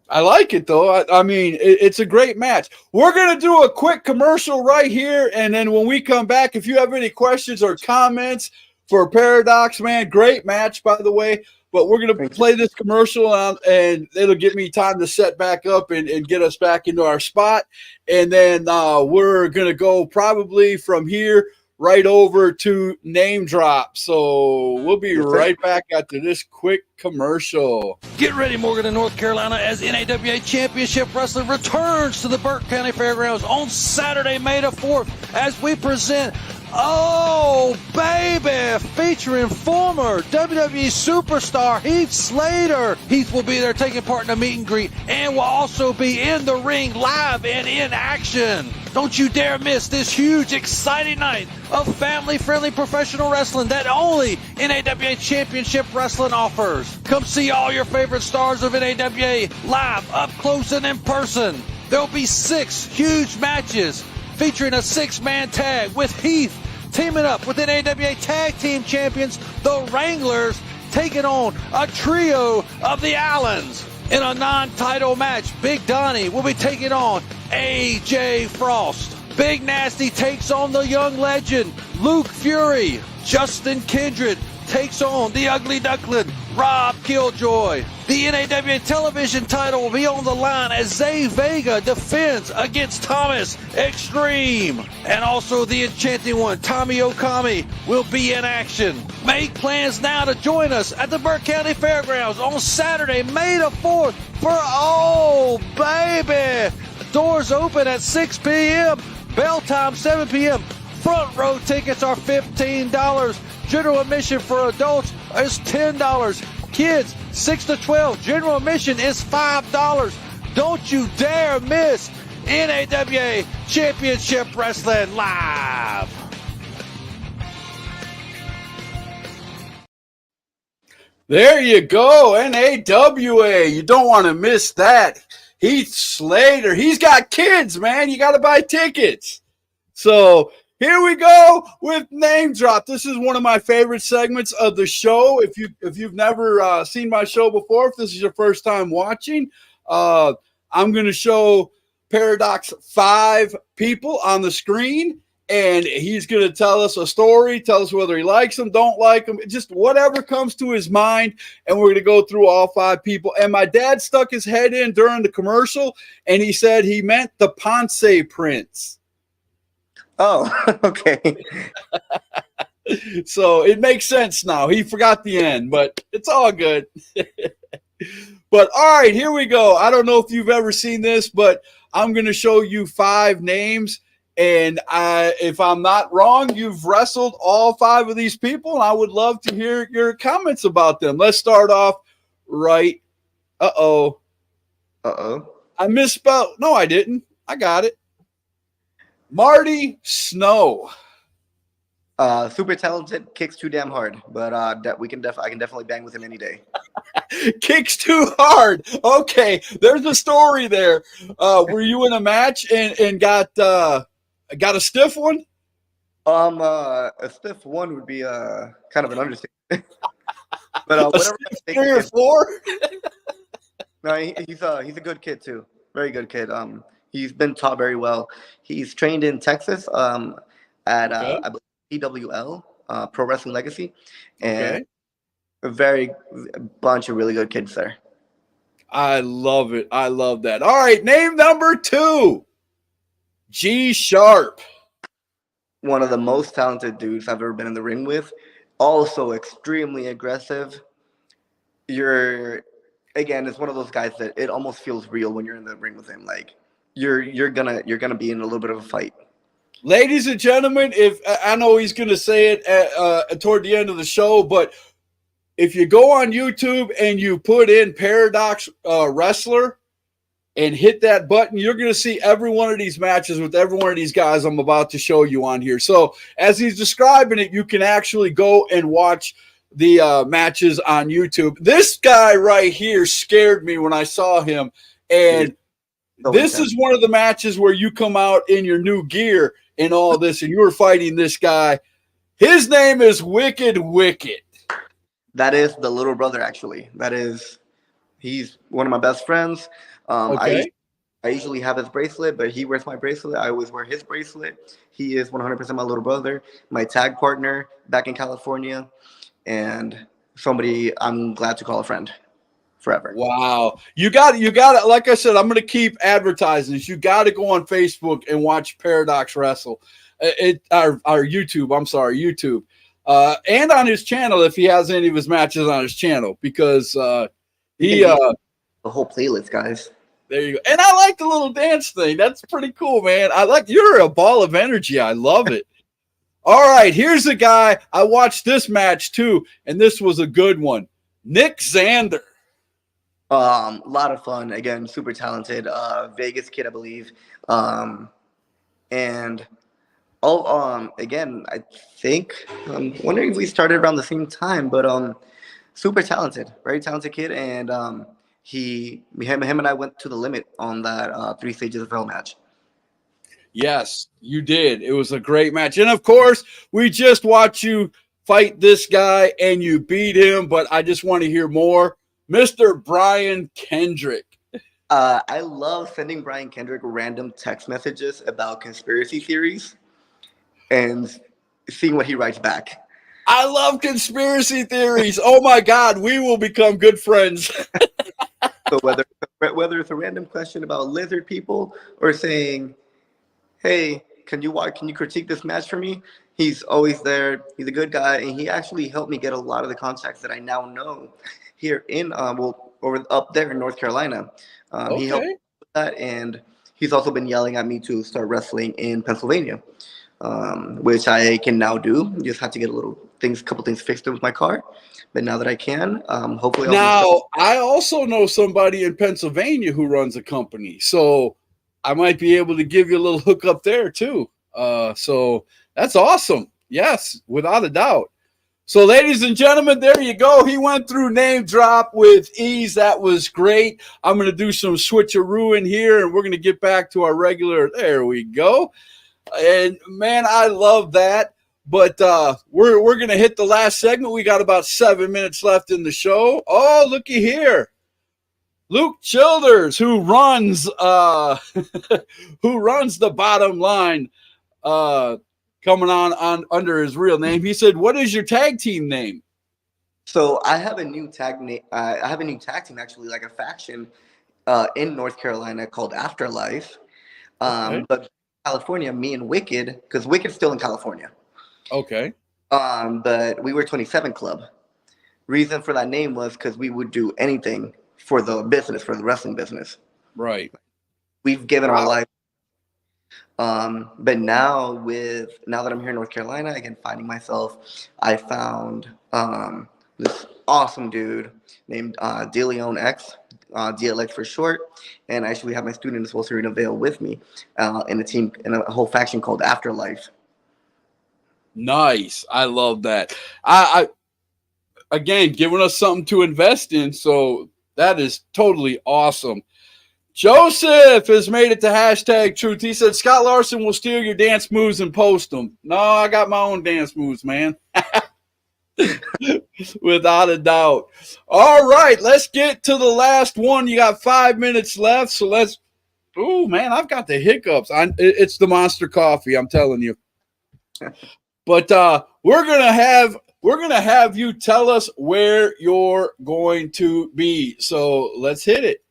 I like it, though. I mean, it's a great match. We're going to do a quick commercial right here, and then when we come back, if you have any questions or comments for Paradox, man, great match, by the way. But we're going to play this commercial, and it'll give me time to set back up and get us back into our spot. And then we're going to go probably from here right over to Name Drop. So we'll be right back after this quick commercial. Get ready, Morgan in North Carolina, as NAWA Championship Wrestling returns to the Burke County Fairgrounds on Saturday, May the 4th, as we present Oh Baby, featuring former WWE superstar Heath Slater. Heath will be there taking part in the meet and greet and will also be in the ring live and in action. Don't you dare miss this huge, exciting night of family-friendly professional wrestling that only NAWA Championship Wrestling offers. Come see all your favorite stars of NAWA live, up close and in person. There'll be 6 huge matches featuring a 6-man tag with Heath teaming up with NAWA Tag Team Champions, the Wranglers, taking on a trio of the Allens. In a non-title match, Big Donnie will be taking on AJ Frost. Big Nasty takes on the young legend, Luke Fury. Justin Kindred takes on the Ugly Duckling, Rob Killjoy. The NAWA television title will be on the line as Zay Vega defends against Thomas Extreme. And also the enchanting one, Tommy Okami, will be in action. Make plans now to join us at the Burke County Fairgrounds on Saturday, May the 4th for Oh Baby. Doors open at 6 p.m. Bell time 7 p.m. Front row tickets are $15. General admission for adults is $10. Kids 6 to 12. General admission is $5. Don't you dare miss NAWA Championship Wrestling Live. There you go, NAWA. You don't want to miss that. Heath Slater. He's got kids, man. You got to buy tickets. So here we go with Name Drop. This is one of my favorite segments of the show. If you've never seen my show before, if this is your first time watching, I'm going to show Paradox 5 people on the screen, and he's going to tell us a story, tell us whether he likes them, don't like them, just whatever comes to his mind, and we're going to go through all 5 people. And my dad stuck his head in during the commercial, and he said he meant the Ponce Prince. Oh, okay. So it makes sense now. He forgot the end, but it's all good. But all right, here we go. I don't know if you've ever seen this, but I'm going to show you 5 names. And if I'm not wrong, you've wrestled all 5 of these people, and I would love to hear your comments about them. Let's start off right. Uh-oh. I misspelled. No, I didn't. I got it. Marty Snow. Super talented, kicks too damn hard, but I can definitely bang with him any day. Kicks too hard. Okay, there's a story there. Were you in a match and got a stiff one? A stiff one would be kind of an understatement. But whatever. 3 or 4? No, he's a good kid too. Very good kid. He's been taught very well. He's trained in Texas at I believe PWL, Pro Wrestling Legacy, and a bunch of really good kids there. I love it. I love that. All right, name number 2, G Sharp. One of the most talented dudes I've ever been in the ring with. Also extremely aggressive. Again, it's one of those guys that it almost feels real when you're in the ring with him. Like you're gonna be in a little bit of a fight. Ladies and gentlemen, if I know he's gonna say it toward the end of the show, but if you go on YouTube and you put in Paradox Wrestler and hit that button, you're going to see every one of these matches with every one of these guys I'm about to show you on here. So as he's describing it, you can actually go and watch the matches on YouTube. This guy right here scared me when I saw him. And this is one of the matches where you come out in your new gear and all this, and you were fighting this guy. His name is Wicked Wicket. That is the little brother, actually. He's one of my best friends. I usually have his bracelet, but he wears my bracelet. I always wear his bracelet. He is 100% my little brother, my tag partner back in California, and somebody I'm glad to call a friend forever. Wow. You got it. Like I said, I'm going to keep advertising this. You got to go on Facebook and watch Paradox Wrestle. Our YouTube. I'm sorry, YouTube. And on his channel, if he has any of his matches on his channel, because he the whole playlist, guys. There you go. And I like the little dance thing. That's pretty cool, man. You're a ball of energy. I love it. All right, here's a guy. I watched this match too, and this was a good one. Nick Xander. A lot of fun. Again, super talented. Vegas kid, I believe. And again, I think I'm wondering if we started around the same time, but super talented, very talented kid, and him and I went to the limit on that 3 stages of hell match. Yes, you did. It was a great match, and of course, we just watched you fight this guy, and you beat him. But I just want to hear more, Mr. Brian Kendrick. I love sending Brian Kendrick random text messages about conspiracy theories and seeing what he writes back. I love conspiracy theories. Oh my God, we will become good friends. So whether it's a random question about lizard people or saying, "Hey, can you critique this match for me?" He's always there. He's a good guy, and he actually helped me get a lot of the contacts that I now know here in over up there in North Carolina. He helped me with that, and he's also been yelling at me to start wrestling in Pennsylvania. Which I can now do. Just had to get a couple things fixed with my car, but now that I can, hopefully. I also know somebody in Pennsylvania who runs a company, so I might be able to give you a little hook up there too. So that's awesome. Yes, without a doubt. So, ladies and gentlemen, there you go. He went through name drop with ease. That was great. I'm going to do some switcheroo in here, and we're going to get back to our regular. There we go. And man, I love that. But we're gonna hit the last segment. We got about 7 minutes left in the show. Oh, looky here, Luke Childers, who runs the Bottom Line, coming on under his real name. He said, "What is your tag team name?" So I have a new tag name. I have a new tag team, actually, like a faction in North Carolina called Afterlife. But California, me and Wicked, because Wicked's still in California. Okay. But we were 27 Club. Reason for that name was because we would do anything for the business, for the wrestling business. Right. We've given our life. But now that I'm here in North Carolina, again, finding myself, I found this awesome dude named DeLeon X, DLX for short, and I actually have my student as well, Serena Vale, with me in a team, in a whole faction called Afterlife. Nice. I love that. again, giving us something to invest in. So that is totally awesome. Joseph has made it to hashtag truth. He said Scott Larson will steal your dance moves and post them. No, I got my own dance moves, man. Without a doubt. All right, let's get to the last one. You got 5 minutes left, so let's. Oh man, I've got the hiccups. It's the Monster Coffee, I'm telling you. But we're gonna have you tell us where you're going to be. So let's hit it.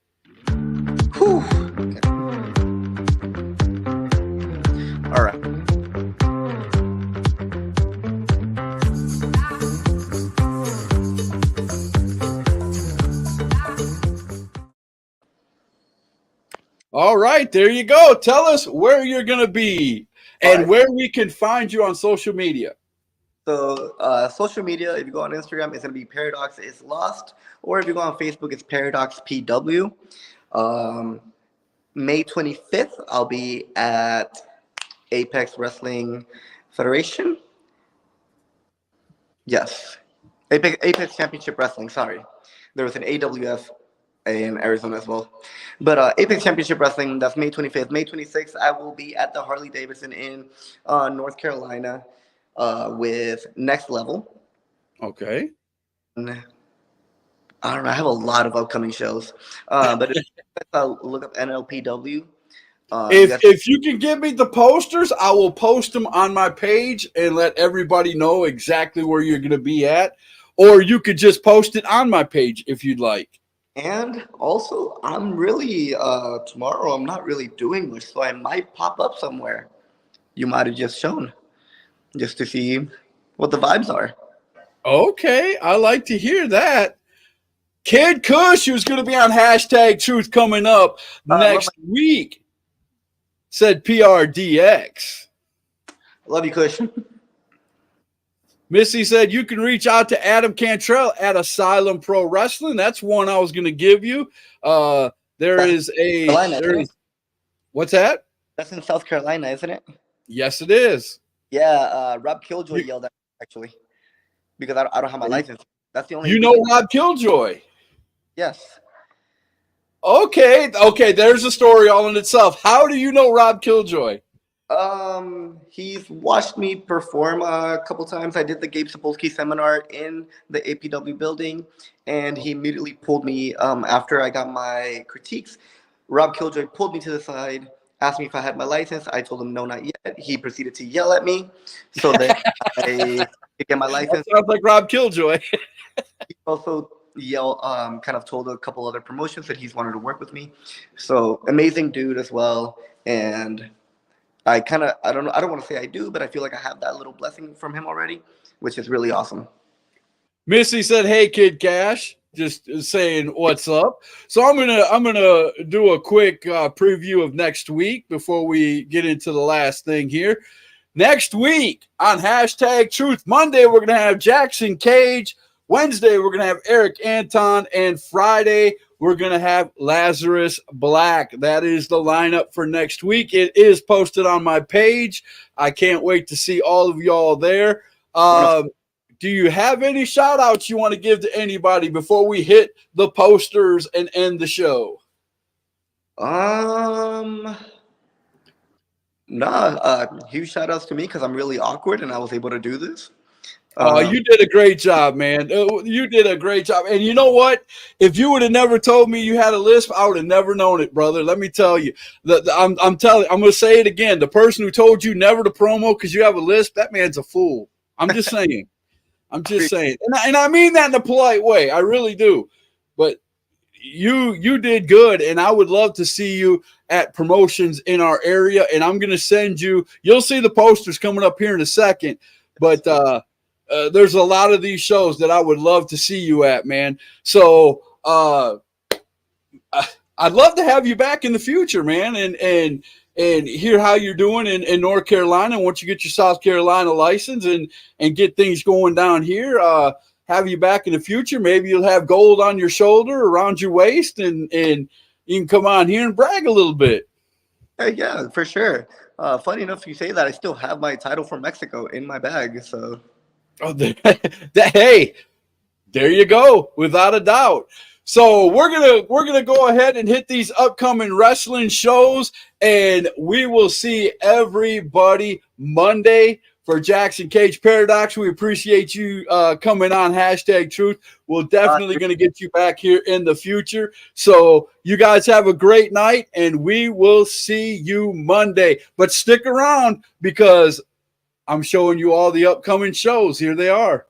Whew. Okay. All right. All right, there you go. Tell us where you're going to be and where we can find you on social media. So social media, if you go on Instagram, it's going to be Paradox is Lost. Or if you go on Facebook, it's Paradox PW. May 25th, I'll be at Apex Wrestling Federation. Yes. Apex Championship Wrestling, sorry. There was an AWF in Arizona as well. But Apex Championship Wrestling, that's May 25th. May 26th, I will be at the Harley Davidson in North Carolina with Next Level. Okay. And I don't know. I have a lot of upcoming shows. But if look up NLPW. If you can give me the posters, I will post them on my page and let everybody know exactly where you're going to be at. Or you could just post it on my page if you'd like. And also, I'm really, tomorrow, I'm not really doing much, so I might pop up somewhere. You might have just shown, just to see what the vibes are. Okay, I like to hear that. Kid Kush, who's going to be on hashtag truth coming up next week, said PRDX. Love you, Kush. Missy said you can reach out to Adam Cantrell at Asylum Pro Wrestling. That's one I was going to give you. What's that? That's in South Carolina, isn't it? Yes, it is. Yeah, Rob Killjoy yelled at me, actually, because I don't have my license. That's the only. You know Rob Killjoy? Yes. Okay, there's a story all in itself. How do you know Rob Killjoy? He's watched me perform a couple times. I did the Gabe Sapolsky seminar in the APW building, and he immediately pulled me after I got my critiques. Rob Killjoy pulled me to the side, asked me if I had my license. I told him no, not yet. He proceeded to yell at me, so that I could get my license. That sounds like Rob Killjoy. He also kind of told a couple other promotions that he's wanted to work with me. So amazing dude as well. And I don't want to say I do, but I feel like I have that little blessing from him already, which is really awesome. Missy said, "Hey, Kid Cash," just saying what's up. So I'm gonna do a quick preview of next week before we get into the last thing here. Next week on hashtag Truth Monday, we're gonna have Jackson Cage. Wednesday, we're going to have Eric Anton. And Friday, we're going to have Lazarus Black. That is the lineup for next week. It is posted on my page. I can't wait to see all of y'all there. Do you have any shout outs you want to give to anybody before we hit the posters and end the show? Huge shout outs to me because I'm really awkward and I was able to do this. You did a great job, man. You did a great job. And you know what? If you would have never told me you had a lisp, I would have never known it, brother. Let me tell you. I'm going to say it again. The person who told you never to promo because you have a lisp, that man's a fool. I'm just saying. I'm just saying. And I mean that in a polite way. I really do. But you did good, and I would love to see you at promotions in our area. And I'm going to send you – you'll see the posters coming up here in a second. But there's a lot of these shows that I would love to see you at, man. So I'd love to have you back in the future, man, and hear how you're doing in North Carolina. Once you get your South Carolina license and get things going down here, have you back in the future. Maybe you'll have gold on your shoulder, around your waist, and you can come on here and brag a little bit. Yeah, for sure. Funny enough, you say that. I still have my title from Mexico in my bag, so... Hey, There you go, without a doubt. So we're gonna go ahead and hit these upcoming wrestling shows, and we will see everybody Monday for Jackson Cage Paradox. We appreciate you coming on #Truth. We're definitely going to get you back here in the future. So you guys have a great night, and we will see you Monday. But stick around because I'm showing you all the upcoming shows. Here they are.